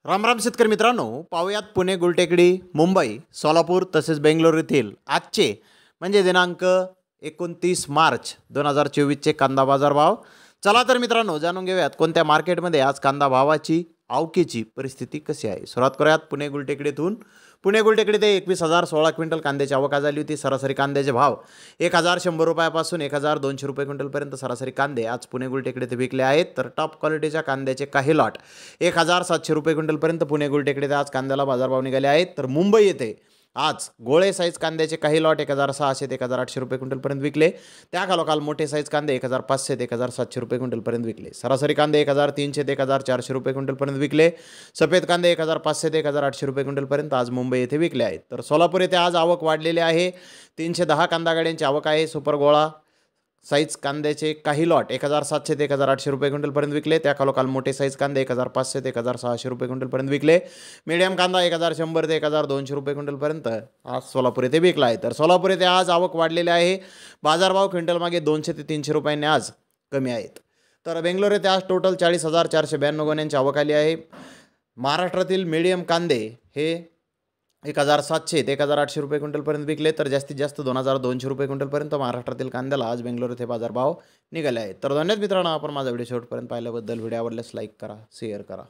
राम राम शेतकरी मित्रांनो, पाहूयात पुणे, गुलटेकडी, मुंबई, सोलापूर तसेच बेंगलोर येथील आजचे म्हणजे दिनांक 29 मार्च 2024चे कांदा बाजार भाव. चला तर मित्रांनो, जाणून घेऊयात कोणत्या मार्केटमध्ये आज कांदा भावाची आवकेची परिस्थिती कशी आहे. सुरुवात करूयात पुणे गुलटेकडीतून. पुणे गुलटेकडी ते 21,016 क्विंटल कांद्याची आवक झाली होती. सरासरी कांद्याचे भाव 1,100 रुपयापासून 1,200 रुपये क्विंटलपर्यंत सरासरी कांदे आज पुणे गुलटेकडी ते विकले आहेत. तर टॉप क्वालिटीच्या कांद्याचे काही लॉट 1,700 रुपये क्विंटलपर्यंत पुणे गुलटेकडी आज कांद्याला बाजारभाव निघाले आहेत. तर मुंबई येथे आज गोळे साईज कांद्याचे काही लॉट 1,600 ते 1,800 रुपये क्विंटलपर्यंत विकले. त्याखालोखाल मोठे साईज कांदे 1,500 ते 1,700 रुपये क्विंटलपर्यंत विकले. सरासरी कांदे 1,300 ते 1,400 रुपये क्विंटलपर्यंत विकले. सफेद कांदे 1,500 ते 1,800 रुपये क्विंटलपर्यंत आज मुंबई येथे विकले आहेत. तर सोलापूर येथे आज आवक वाढलेली आहे. 310 कांदा गाड्यांची आवक आहे. सुपर गोळा साईज कांद्याचे काही लॉट 1,700 ते 1,800 रुपये क्विंटलपर्यंत विकले. त्याखालोखाल मोठे साईज कांदे 1,500 ते 1,600 रुपये क्विंटलपर्यंत विकले. मीडियम कांदा 1,100 ते 1,200 रुपये क्विंटलपर्यंत आज सोलापूर येथे विकला आहे. तर सोलापूर येथे आज आवक वाढलेली आहे. बाजारभाव क्विंटलमागे 200 ते 300 रुपयांनी आज कमी आहेत. तर बेंगलोर येथे आज टोटल 40,492 गोण्यांची आवक आली आहे. महाराष्ट्रातील मीडियम कांदे हे 1,700 ते 1,800 रुपये क्विंटलपर्यंत विकले. तर जास्तीत जास्त 2,200 रुपये क्विंटलपर्यंत महाराष्ट्रातील कांद्याला आज बेंगलोर येथे बाजारभाव निघाले आहेत. तर धन्यवाद मित्रांनो, आपण माझा व्हिडिओ शेवटपर्यंत पाहिल्याबद्दल. व्हिडिओ आवडल्यास लाईक करा, शेअर करा.